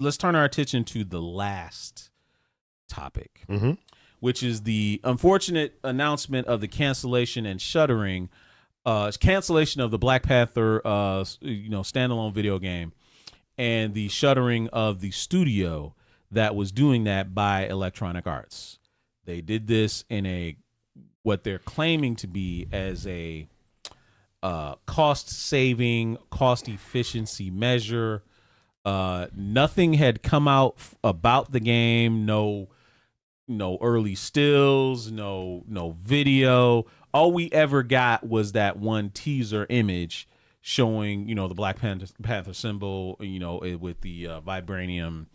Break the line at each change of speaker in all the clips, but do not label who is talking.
let's turn our attention to the last topic, which is the unfortunate announcement of the cancellation and shuttering, cancellation of the Black Panther, standalone video game, and the shuttering of the studio that was doing that by Electronic Arts. They did this in what they're claiming to be as a cost-saving, cost-efficiency measure. Nothing had come out about the game. No early stills. No video. All we ever got was that one teaser image showing the Black Panther symbol. With the vibranium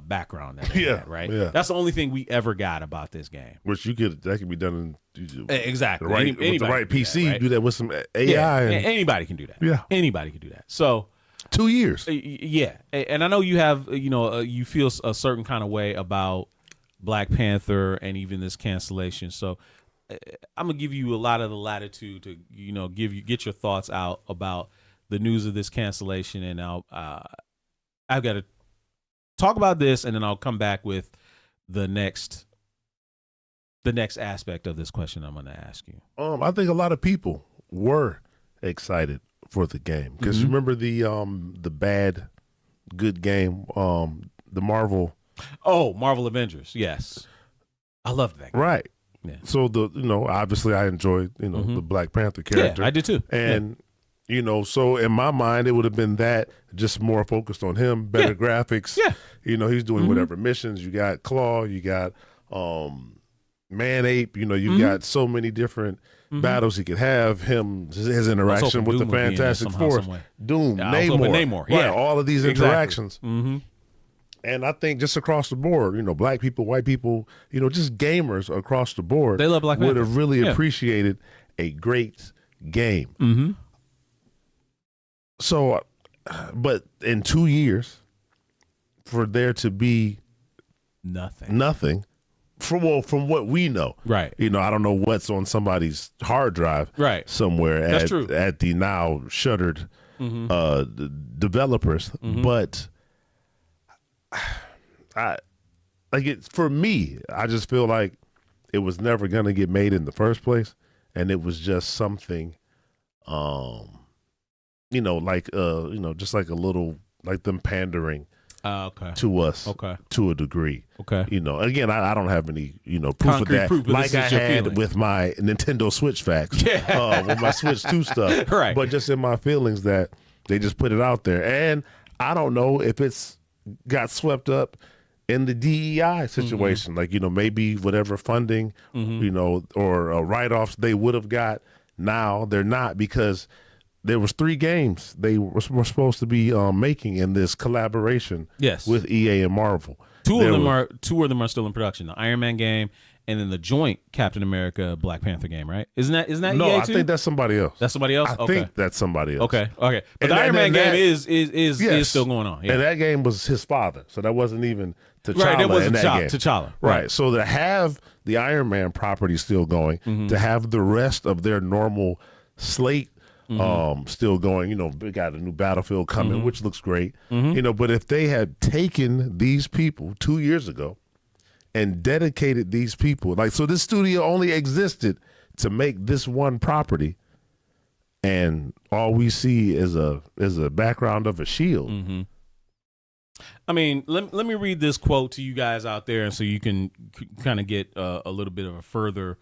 background that they had, right? Yeah. That's the only thing we ever got about this game.
Which that can be done in
exactly
with the right PC.
That, right?
Do that with some AI.
Yeah. Anybody can do that.
Yeah,
anybody can do that. So
2 years.
Yeah, and I know you have you feel a certain kind of way about Black Panther and even this cancellation. So I'm gonna give you a lot of the latitude to get your thoughts out about the news of this cancellation, and I've got to talk about this, and then I'll come back with the next aspect of this question I'm going to ask you.
I think a lot of people were excited for the game because remember the bad good game, the Marvel.
Oh, Marvel Avengers. Yes, I loved that game.
Right.
Yeah.
So obviously I enjoyed the Black Panther character.
Yeah, I did too.
And so in my mind, it would have been that just more focused on him, better graphics.
Yeah.
He's doing whatever missions. You got Claw, you got Man Ape, you got so many different battles he could have. His interaction with the Fantastic Four. Doom, Namor.
Yeah.
Right, all of these interactions. And I think just across the board, black people, white people, just gamers across the board,
they love Black Panther.
Would have really appreciated a great game. So, but in 2 years, for there to be nothing from what we know,
right?
I don't know what's on somebody's hard drive,
right,
somewhere at the now shuttered developers, but for me, I just feel like it was never going to get made in the first place, and it was just something. Just like a little, like them pandering to us to a degree. Okay. Again, I don't have any, proof
concrete
of that.
Proof,
like I had with my Nintendo Switch facts, with my Switch 2 stuff.
Right.
But just in my feelings that they just put it out there. And I don't know if it's got swept up in the DEI situation. Like, maybe whatever funding, or write-offs they would have got, now they're not, because there was 3 games they were supposed to be making in this collaboration with EA and Marvel. Two of them are still in production. The Iron Man game and then the joint Captain America Black Panther game, right? Isn't that no,
EA
I think that's somebody else.
That's somebody else?
I think that's somebody else.
Okay. But the Iron Man game is still going on. Yeah.
And that game was his father. So that wasn't even T'Challa.
Right, that wasn't
in that game.
T'Challa.
Right. So to have the Iron Man property still going, to have the rest of their normal slate still going, we got a new Battlefield coming, which looks great, but if they had taken these people 2 years ago and dedicated these people, so this studio only existed to make this one property, and all we see is a background of a shield.
I mean, let me read this quote to you guys out there, and so you can kind of get a little bit of a further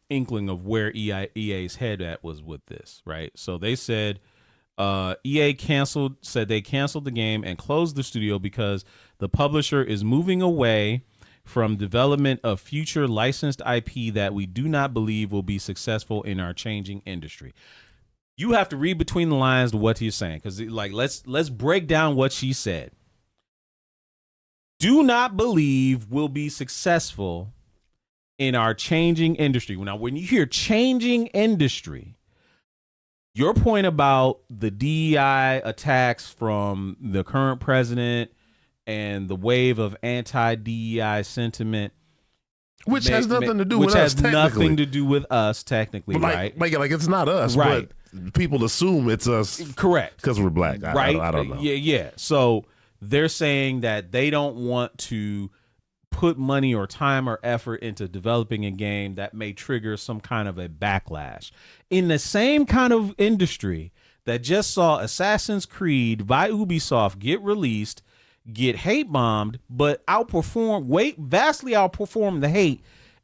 inkling of where EA's head at was with this, right? So they said EA said they canceled the game and closed the studio because the publisher is moving away from development of future licensed IP that we do not believe will be successful in our changing industry. You have to read between the lines to what he's saying, because let's break down what she said. Do not believe will be successful in our changing industry. Now, when you hear changing industry, your point about the DEI attacks from the current president and the wave of anti-DEI sentiment,
which has nothing to do with us,
nothing to do with us technically, right?
Like it's not us, right? But people assume it's us,
correct?
Because we're black,
right?
I don't know.
Yeah. So they're saying that they don't want to put money or time or effort into developing a game that may trigger some kind of a backlash. In the same kind of industry that just saw Assassin's Creed by Ubisoft get released, get hate bombed, but vastly outperform the hate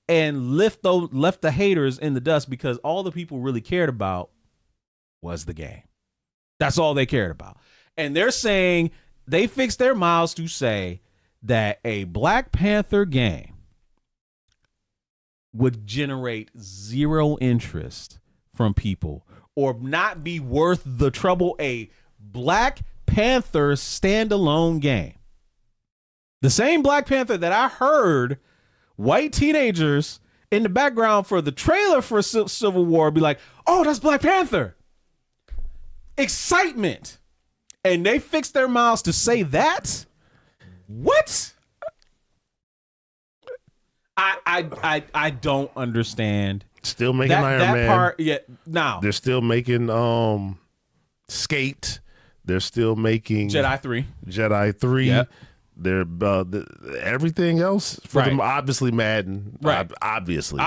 and left the haters in the dust because all the people really cared about was the game. That's all they cared about. And they're saying they fixed their mouths to say that a Black Panther game would generate zero interest from people or not be worth the trouble. A Black Panther standalone game. The same Black Panther that I heard white teenagers in the background for the trailer for Civil War be like, oh, that's Black Panther. Excitement. And they fixed their mouths to say that? What? I don't understand.
Still making Iron Man.
Part, yeah. Now
they're still making Skate. They're still making
Jedi 3.
Jedi 3.
Yep.
They're everything else for them. Obviously Madden.
Right.
Obviously.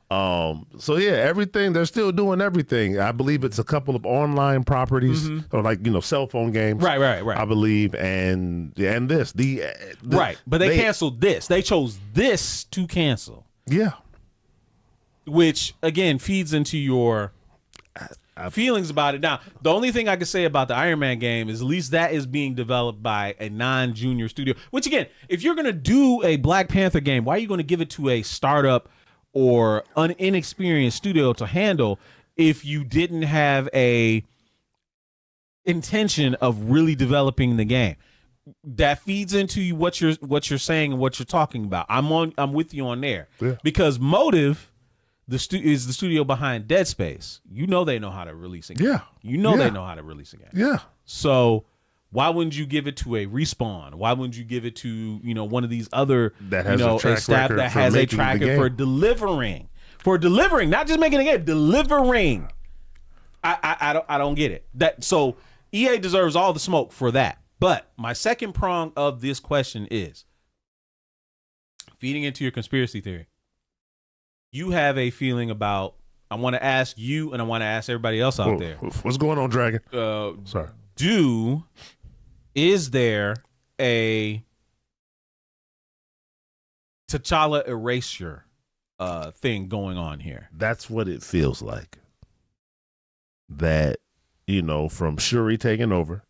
So yeah, everything. They're still doing everything. I believe it's a couple of online properties or like cell phone games.
Right.
I believe and this
right. But they canceled this. They chose this to cancel.
Yeah.
Which again feeds into your feelings about it. Now, the only thing I can say about the Iron Man game is at least that is being developed by a non-junior studio. Which again, if you're gonna do a Black Panther game, why are you gonna give it to a startup or an inexperienced studio to handle if you didn't have a intention of really developing the game? That feeds into what you're saying and what you're talking about. I'm with you on there.
Yeah.
Because Motive is the studio behind Dead Space. You know they know how to release a game.
Yeah.
You know they know how to release a game.
Yeah.
So why wouldn't you give it to a Respawn? Why wouldn't you give it to one of these other
that has a track record
that has a track for delivering, not just making a game, delivering? I don't get it. So EA deserves all the smoke for that. But my second prong of this question is feeding into your conspiracy theory. You have a feeling about. I want to ask you, and I want to ask everybody else out there.
What's going on, Dragon? Sorry.
Is there a T'Challa erasure thing going on here?
That's what it feels like. That from Shuri taking over,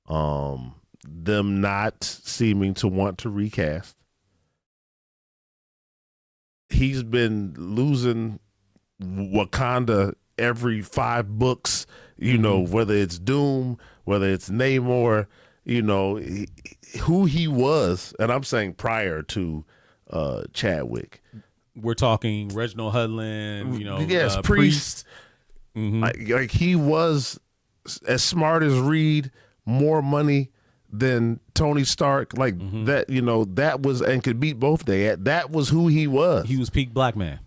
them not seeming to want to recast. He's been losing Wakanda every 5 books, whether it's Doom, whether it's Namor, who he was. And I'm saying prior to Chadwick.
We're talking Reginald Hudlin,
yes, Priest. Like he was as smart as Reed, more money than Tony Stark, that, that was, and could beat both that was who he was.
He was peak black man.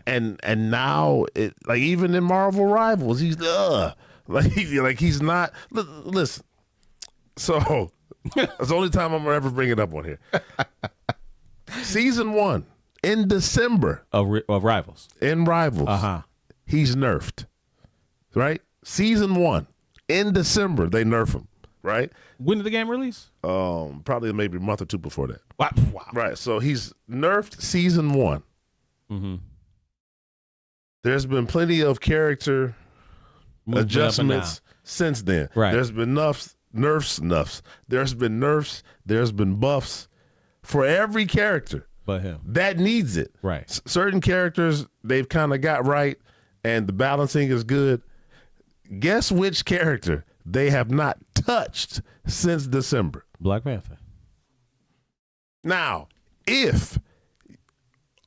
And
now it, like, even in Marvel Rivals, he's he's not. Listen, so that's the only time I'm gonna ever bring it up on here. Season 1 in December
of Rivals.
In Rivals, he's nerfed. Right, Season 1 in December they nerf him. Right?
When did the game release?
Probably maybe a month or 2 before that.
Wow.
Right. So he's nerfed Season 1. There's been plenty of character adjustments since then.
Right.
There's been nerfs. There's been nerfs. There's been buffs for every character.
But him.
That needs it.
Right.
Certain characters they've kind of got right, and the balancing is good. Guess which character they have not touched since December?
Black Panther.
Now, if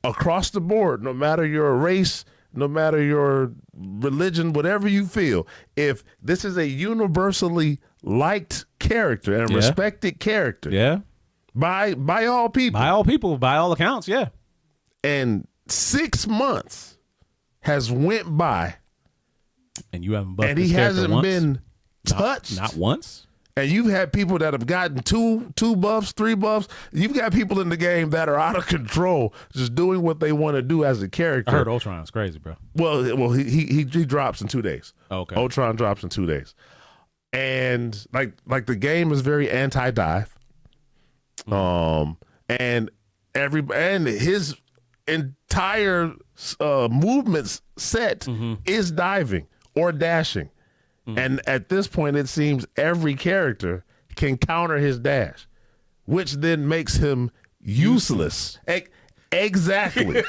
across the board, no matter your race, no matter your religion, whatever you feel, if this is a universally liked character and respected character, by all people,
by all accounts,
and 6 months has went by,
and you haven't buffed
and he hasn't been touched,
not once.
And you've had people that have gotten two buffs, 3 buffs. You've got people in the game that are out of control, just doing what they want to do as a character.
I heard Ultron's crazy, bro.
Well, he drops in 2 days.
Okay.
Ultron drops in 2 days, and like the game is very anti-dive, and his entire movements set is diving or dashing. And at this point, it seems every character can counter his dash, which then makes him useless. Exactly.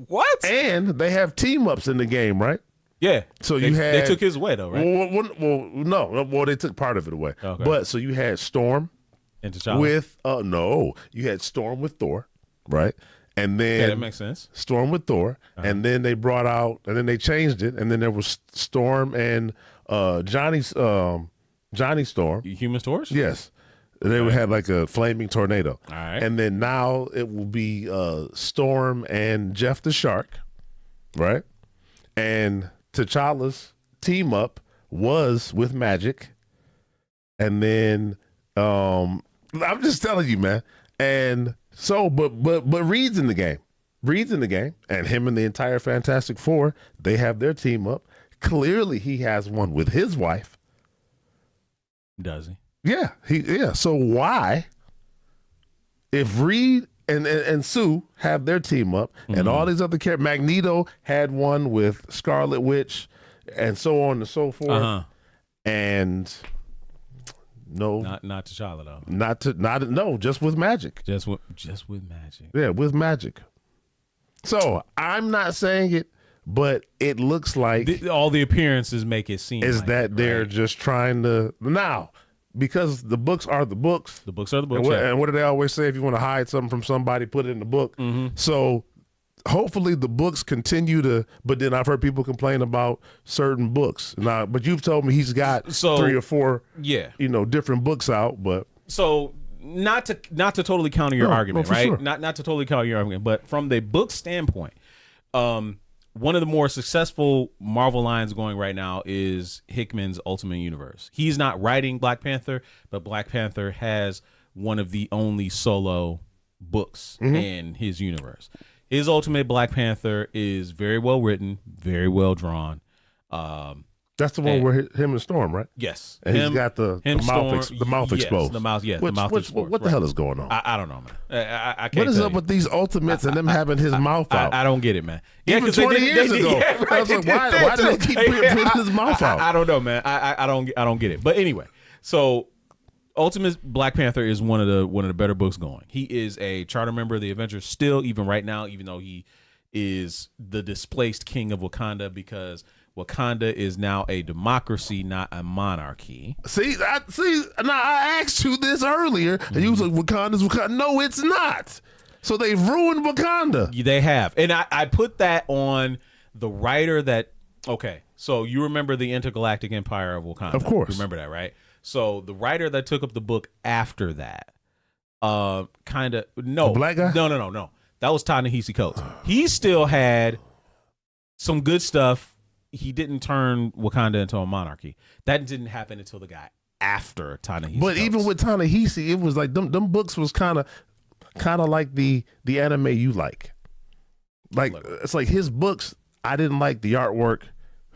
What?
And they have team ups in the game, right?
Yeah.
So
they took his away though, right?
Well, they took part of it away.
Okay.
But so you had Storm
And T'Challa?
with you had Storm with Thor, right? And then
that makes sense.
Storm with Thor, and then they brought out, and then they changed it, and then there was Storm and Johnny Storm.
Human Torch?
Yes, they would have like a flaming tornado.
All right.
And then now it will be Storm and Jeff the Shark, right? And T'Challa's team up was with Magic, and then I'm just telling you, man. And so, but Reed's in the game. Reed's in the game, and him and the entire Fantastic Four, they have their team up. Clearly, he has one with his wife.
Does he?
Yeah. So why, if Reed and Sue have their team up, and all these other characters, Magneto had one with Scarlet Witch, and so on and so forth, and no,
not T'Challa though.
Just with Magic.
Just with Magic.
Yeah, with Magic. So I'm not saying it, but it looks like
all the appearances make it seem
is
like
that they're just trying to now, because the books are the books.
The books are the books.
And what do they always say? If you want to hide something from somebody, put it in the book. So hopefully the books continue to, but then I've heard people complain about certain books. Now, but you've told me he's got 3 or 4 different books out, but
so not to totally counter your argument, right?
Sure.
Not to totally counter your argument, but from the book standpoint, one of the more successful Marvel lines going right now is Hickman's Ultimate Universe. He's not writing Black Panther, but Black Panther has one of the only solo books in his universe. His Ultimate Black Panther is very well written, very well drawn.
That's the one where him and Storm, right?
Yes.
And he's got the mouth exposed.
The mouth exposed.
What the hell is going on?
I don't know, man. I can't
What is
tell
up
you.
with these Ultimates and them having his mouth out?
I don't get it, man.
Even 20 years ago.
Yeah, right,
I was like, why do they keep putting his mouth out?
I don't know, man. I don't get it. But anyway, so Ultimate Black Panther is one of the better books going. He is a charter member of the Avengers still, even right now, even though he is the displaced king of Wakanda, because Wakanda is now a democracy, not a monarchy.
See. Now I asked you this earlier, and you was like, Wakanda's Wakanda. No, it's not. So they've ruined Wakanda.
They have, and I put that on the writer that. Okay, so you remember the Intergalactic Empire of Wakanda?
Of course,
you remember that, right? So the writer that took up the book after that, the black guy? No. That was Ta-Nehisi Coates. He still had some good stuff. He didn't turn Wakanda into a monarchy. That didn't happen until the guy after Ta-Nehisi.
But
Coates.
even with Ta-Nehisi, it was like them books was kind of like the anime you like. Like it's like his books. I didn't like the artwork.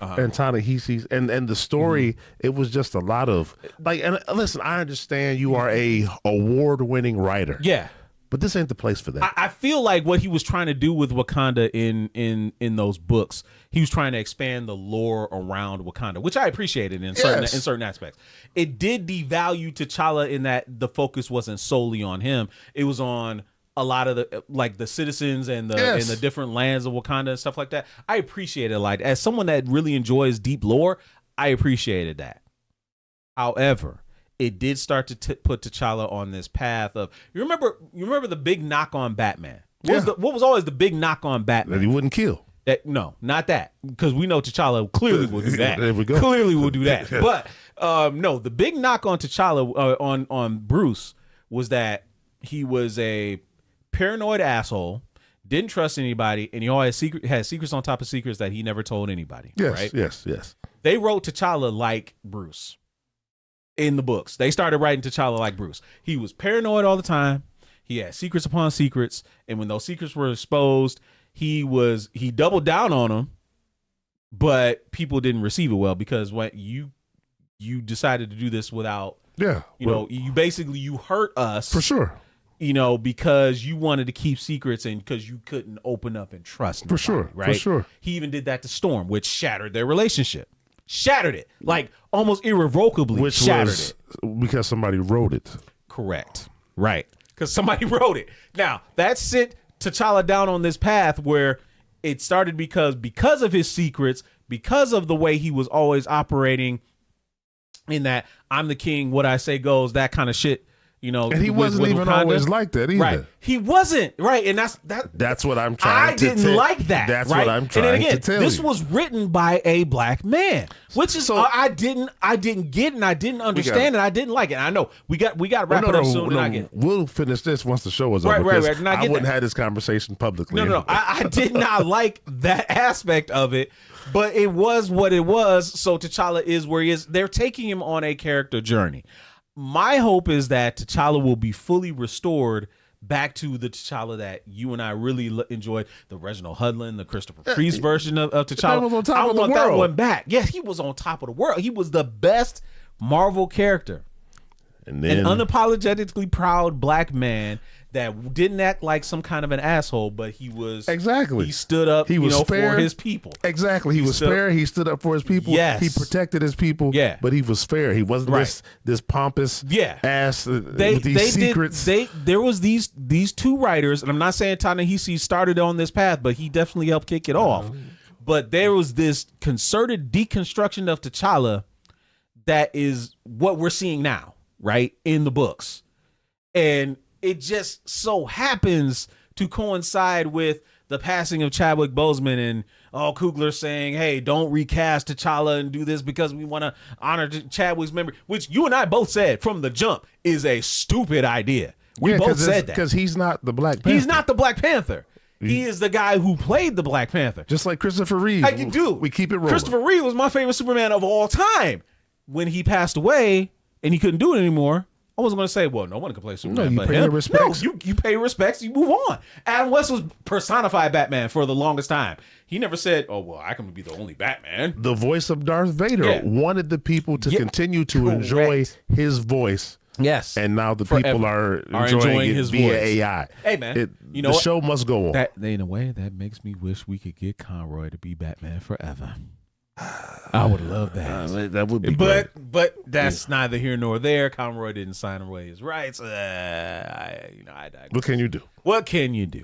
And Ta-Nehisi's and the story, it was just a lot of like. And listen, I understand you are a award-winning writer.
Yeah,
but this ain't the place for that.
I feel like what he was trying to do with Wakanda in those books, he was trying to expand the lore around Wakanda, which I appreciated in certain aspects. It did devalue T'Challa in that the focus wasn't solely on him; it was on a lot of the citizens and the different lands of Wakanda and stuff like that. I appreciated it. Like, as someone that really enjoys deep lore, I appreciated that. However, it did start to put T'Challa on this path of you remember the big knock on Batman. What was always the big knock on Batman?
That he wouldn't kill.
No, not that, because we know T'Challa clearly will do that.
There we go.
Clearly will do that. But no, the big knock on T'Challa on Bruce was that he was a paranoid asshole, didn't trust anybody, and he always had secrets on top of secrets that he never told anybody.
Yes,
right?
yes.
They wrote T'Challa like Bruce. in the books. They started writing T'Challa like Bruce. He was paranoid all the time. He had secrets upon secrets, and when those secrets were exposed, he doubled down on them, but people didn't receive it well because when you decided to do this without, you hurt us
for sure.
Because you wanted to keep secrets and because you couldn't open up and trust nobody,
for sure,
right?
For sure.
He even did that to Storm, which shattered their relationship. Shattered it, like almost irrevocably.
Which
shattered
was
it
because somebody wrote it.
Correct. Right. Because somebody wrote it. Now, that sent T'Challa down on this path where it started because of his secrets, because of the way he was always operating in that I'm the king, what I say goes, that kind of shit. And
he wasn't even always like that either.
Right. He wasn't. Right. And
that's what I'm trying to
I didn't like that.
That's
right?
what I'm trying to tell you.
This was written by a black man, which is I didn't get and I didn't understand and I didn't like it. And I know we got to wrap it up soon.
We'll finish this once the show is over. Right. I wouldn't have this conversation publicly.
No. I did not like that aspect of it, but it was what it was. So T'Challa is where he is. They're taking him on a character journey. My hope is that T'Challa will be fully restored back to the T'Challa that you and I really enjoyed, the Reginald Hudlin, the Christopher Priest version of T'Challa.
Was on top
I
of the
want
world.
that one back. Yes, he was on top of the world. He was the best Marvel character.
And then,
an unapologetically proud black man that didn't act like some kind of an asshole, but he was he stood up for his people.
Exactly. He was fair. He stood up for his people.
Yes.
He protected his people.
Yeah.
But he was fair. He wasn't this pompous ass with these secrets.
There was these two writers, and I'm not saying Ta-Nehisi started on this path, but he definitely helped kick it off. But there was this concerted deconstruction of T'Challa that is what we're seeing now, right, in the books. And it just so happens to coincide with the passing of Chadwick Boseman and Coogler saying, hey, don't recast T'Challa and do this because we want to honor Chadwick's memory, which you and I both said from the jump is a stupid idea. We both said that.
Because he's not the Black Panther.
He's not the Black Panther. He is the guy who played the Black Panther.
Just like Christopher Reeve. We keep it rolling.
Christopher Reeve was my favorite Superman of all time. When he passed away and he couldn't do it anymore, I wasn't going to say, well, no one can play Superman but him.
Respects.
No, you pay respects, you move on. Adam West was personified Batman for the longest time. He never said, oh, well, I can be the only Batman.
The voice of Darth Vader wanted the people to continue to enjoy his voice.
Yes.
And now the people are enjoying it
his
via
voice.
AI.
Hey, man.
The show must go on.
That, in a way, that makes me wish we could get Conroy to be Batman forever. I would love that.
That would be great.
But that's neither here nor there. Conroy didn't sign away his rights. I digress.
What can you do?
What can you do?